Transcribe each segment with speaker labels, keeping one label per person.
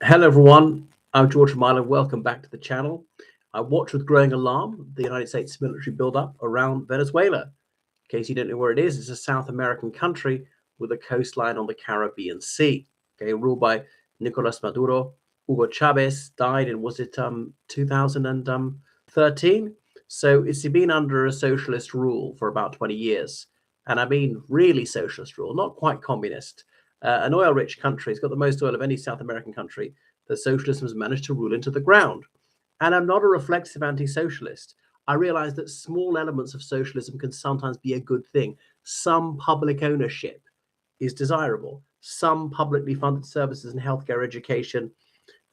Speaker 1: Hello everyone, I'm George from Ireland. Welcome back to the channel. I watch with growing alarm the United States military buildup around Venezuela. In case you don't know where it is, it's a South American country with a coastline on the Caribbean Sea. Okay, ruled by Nicolas Maduro. Hugo Chavez died in, was it 2013? So it's been under a socialist rule for about 20 years. And I mean really socialist rule, not quite communist. An oil-rich country, it's got the most oil of any South American country, that socialism has managed to rule into the ground. And I'm not a reflexive anti-socialist. I realize that small elements of socialism can sometimes be a good thing. Some public ownership is desirable. Some publicly funded services in healthcare, education,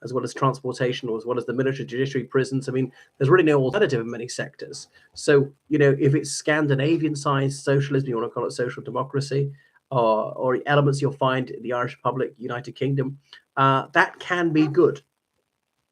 Speaker 1: as well as transportation, or as well as the military, judiciary, prisons. I mean, there's really no alternative in many sectors. So, you know, if it's Scandinavian-sized socialism, you want to call it social democracy, or elements you'll find in the Irish Republic, United Kingdom, that can be good.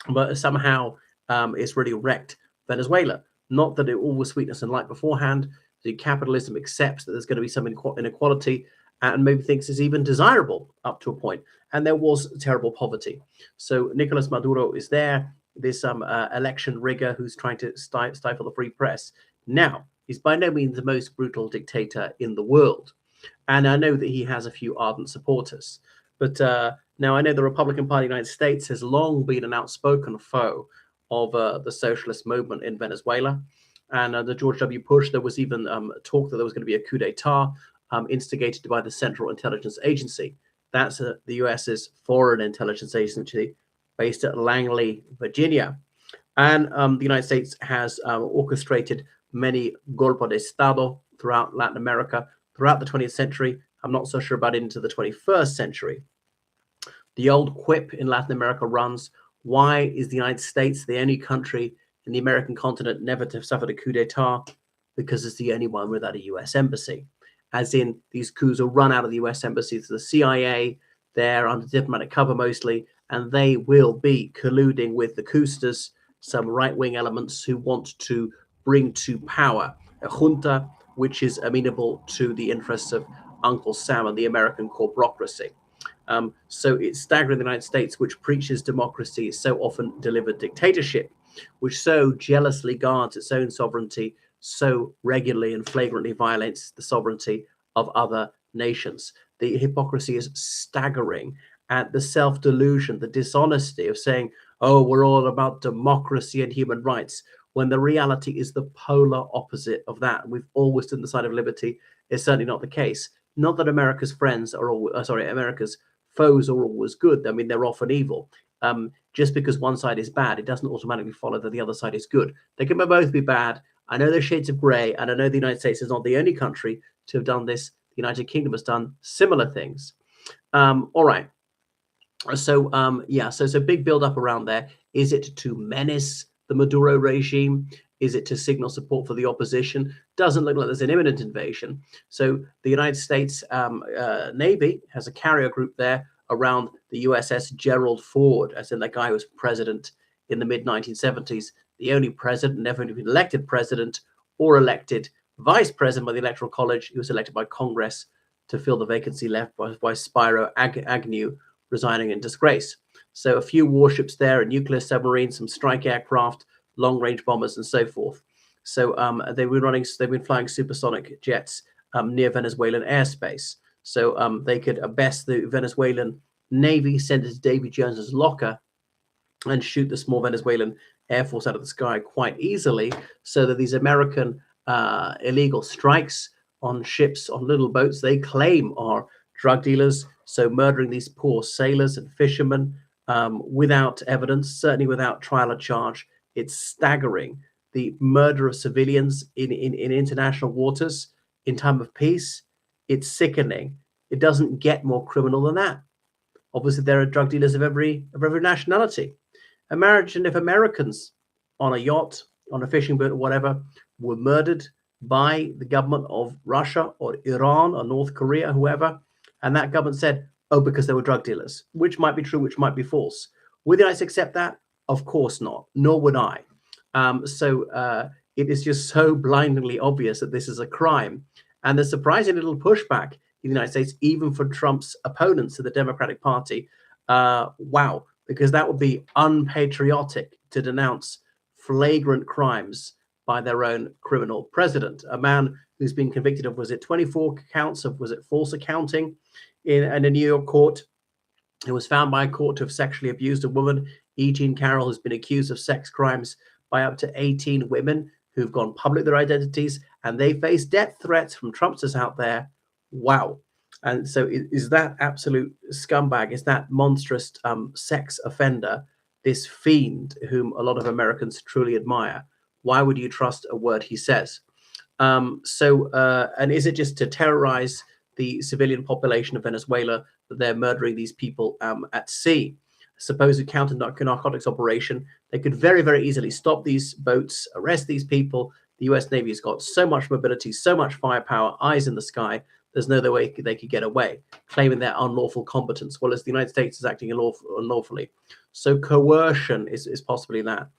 Speaker 1: But somehow it's really wrecked Venezuela. Not that it all was sweetness and light beforehand. The capitalism accepts that there's going to be some inequality and maybe thinks it's even desirable up to a point. And there was terrible poverty. So Nicolas Maduro is there, this election rigger who's trying to stifle the free press. Now, he's by no means the most brutal dictator in the world. And I know that he has a few ardent supporters. But now I know the Republican Party of the United States has long been an outspoken foe of the socialist movement in Venezuela. And under George W. Bush, there was even talk that there was going to be a coup d'etat instigated by the Central Intelligence Agency. That's the US's foreign intelligence agency based at Langley, Virginia. And the United States has orchestrated many golpe de Estado throughout Latin America, throughout the 20th century. I'm not so sure about into the 21st century. The old quip in Latin America runs, why is the United States the only country in the American continent never to have suffered a coup d'etat? Because it's the only one without a US embassy. As in, these coups are run out of the US embassy to the CIA. They're under diplomatic cover mostly, and they will be colluding with the cousters, some right-wing elements who want to bring to power a junta which is amenable to the interests of Uncle Sam and the American corporocracy. So it's staggering the United States, which preaches democracy, so often delivered dictatorship, which so jealously guards its own sovereignty, so regularly and flagrantly violates the sovereignty of other nations. The hypocrisy is staggering, and the self-delusion, the dishonesty of saying, oh, we're all about democracy and human rights, when the reality is the polar opposite of that. We've always stood on the side of liberty. It's certainly not the case. Not that America's friends are always, America's foes are always good. I mean, they're often evil. Just because one side is bad, it doesn't automatically follow that the other side is good. They can both be bad. I know there's shades of gray, and I know the United States is not the only country to have done this. The United Kingdom has done similar things. All right. So, yeah, so big build up around there. Is it to menace the Maduro regime? Is it to signal support for the opposition? Doesn't look like there's an imminent invasion. So the United States Navy has a carrier group there around the USS Gerald Ford, as in the guy who was president in the mid-1970s, the only president, never been elected president or elected vice president by the Electoral College. He was elected by Congress to fill the vacancy left by Spiro Agnew, resigning in disgrace. So a few warships there, a nuclear submarine, some strike aircraft, long-range bombers, and so forth. So they've been flying supersonic jets near Venezuelan airspace. So they could best the Venezuelan Navy, send it to Davy Jones's locker, and shoot the small Venezuelan Air Force out of the sky quite easily, so that these American illegal strikes on ships, on little boats, they claim are drug dealers, so murdering these poor sailors and fishermen without evidence, certainly without trial or charge. It's staggering. The murder of civilians in international waters in time of peace, it's sickening. It doesn't get more criminal than that. Obviously, there are drug dealers of every nationality. Imagine if Americans on a yacht, on a fishing boat or whatever, were murdered by the government of Russia or Iran or North Korea, whoever, and that government said, oh, because they were drug dealers, which might be true, which might be false. Would the United States accept that? Of course not, nor would I. It is just so blindingly obvious that this is a crime. And the surprising little pushback in the United States, even for Trump's opponents in the Democratic Party, wow, because that would be unpatriotic to denounce flagrant crimes by their own criminal president. A man who's been convicted of, was it 24 counts of, was it false accounting in a New York court, who was found by a court to have sexually abused a woman. E. Jean Carroll has been accused of sex crimes by up to 18 women who've gone public with their identities, and they face death threats from Trumpsters out there. Wow. And so is that absolute scumbag, is that monstrous sex offender, this fiend whom a lot of Americans truly admire? Why would you trust a word he says? And is it just to terrorize the civilian population of Venezuela that they're murdering these people at sea? Supposed counter narcotics operation, they could very, very easily stop these boats, arrest these people. The US Navy has got so much mobility, so much firepower, eyes in the sky. There's no other way they could get away, claiming their unlawful competence, well as the United States is acting unlawfully. So coercion is possibly that.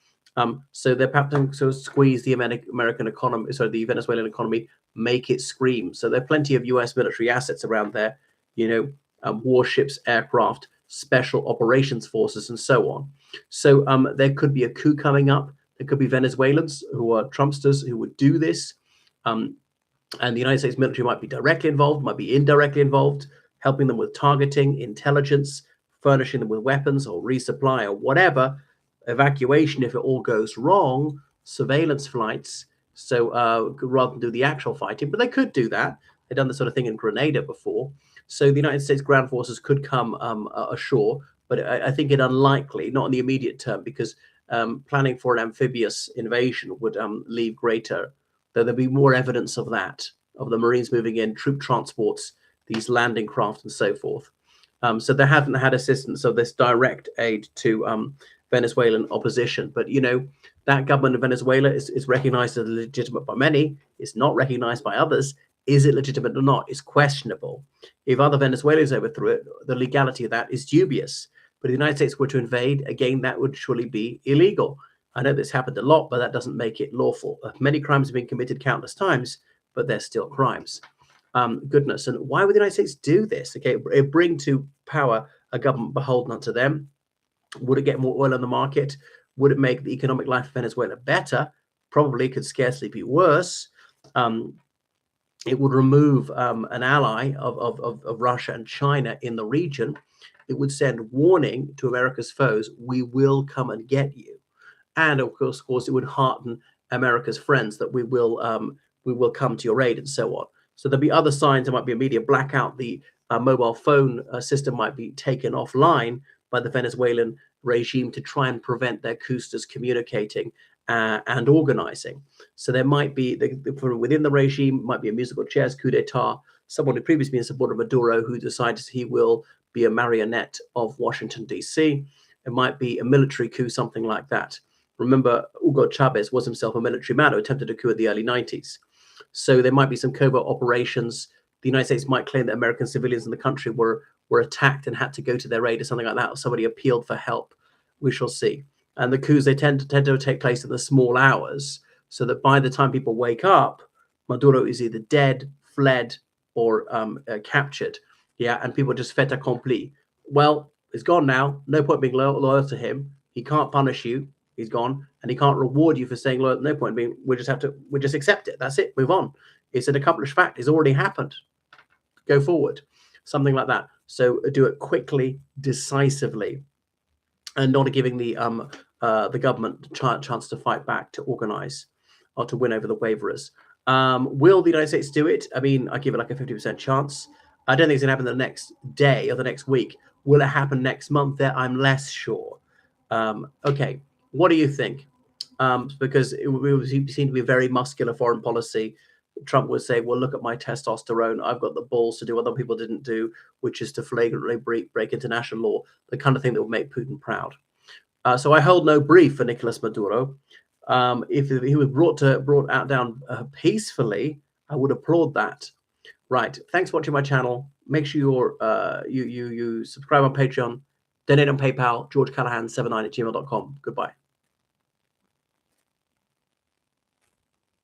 Speaker 1: So they're perhaps to squeeze the American economy, sorry, the Venezuelan economy, make it scream. So there are plenty of US military assets around there, warships, aircraft, special operations forces, and so on. So there could be a coup coming up. There could be Venezuelans who are Trumpsters who would do this. And the United States military might be directly involved, might be indirectly involved, helping them with targeting, intelligence, furnishing them with weapons or resupply or whatever, evacuation if it all goes wrong, surveillance flights. So rather than do the actual fighting, but they could do that. They've done the sort of thing in Grenada before. So the United States ground forces could come ashore, but I think it unlikely, not in the immediate term, because planning for an amphibious invasion would leave greater. There'll be more evidence of that, of the Marines moving in, troop transports, these landing craft, and so forth. So they haven't had assistance of this direct aid to Venezuelan opposition. But, that government of Venezuela is recognized as legitimate by many. It's not recognized by others. Is it legitimate or not? It's questionable. If other Venezuelans overthrew it, the legality of that is dubious. But if the United States were to invade, again, that would surely be illegal. I know this happened a lot, but that doesn't make it lawful. Many crimes have been committed countless times, but they're still crimes. Goodness. And why would the United States do this? Okay, it bring to power a government beholden unto them. Would it get more oil on the market? Would it make the economic life of Venezuela better? Probably, could scarcely be worse. It would remove an ally of Russia and China in the region. It would send warning to America's foes, we will come and get you. And of course, it would hearten America's friends that we will come to your aid and so on. So there'll be other signs. There might be a media blackout. The mobile phone system might be taken offline by the Venezuelan regime to try and prevent their cousters communicating and organizing. So there might be, from within the regime, might be a musical chairs coup d'etat, someone who previously been a supporter of Maduro who decides he will be a marionette of Washington, D.C. It might be a military coup, something like that. Remember, Hugo Chavez was himself a military man who attempted a coup in the early 90s. So there might be some covert operations. The United States might claim that American civilians in the country were attacked and had to go to their aid or something like that, or somebody appealed for help. We shall see. And the coups, they tend to take place in the small hours, so that by the time people wake up, Maduro is either dead, fled, or captured. Yeah, and people just fait accompli. Well, it's gone now. No point being loyal to him. He can't punish you. He's gone, and he can't reward you for saying loyal. No point being. We just accept it. That's it. Move on. It's an accomplished fact. It's already happened. Go forward. Something like that. So do it quickly, decisively, and not giving the government chance to fight back, to organize, or to win over the waverers. Will the United States do it? I mean, I give it like a 50% chance. I don't think it's going to happen the next day or the next week. Will it happen next month? There, I'm less sure. Okay, what do you think? Because it seemed to be a very muscular foreign policy. Trump would say, well, look at my testosterone. I've got the balls to do what other people didn't do, which is to flagrantly break international law, the kind of thing that would make Putin proud. So I hold no brief for Nicolas Maduro. If he was brought down peacefully, I would applaud that. Right. Thanks for watching my channel. Make sure you subscribe on Patreon, donate on PayPal, georgecallahan79@gmail.com. Goodbye.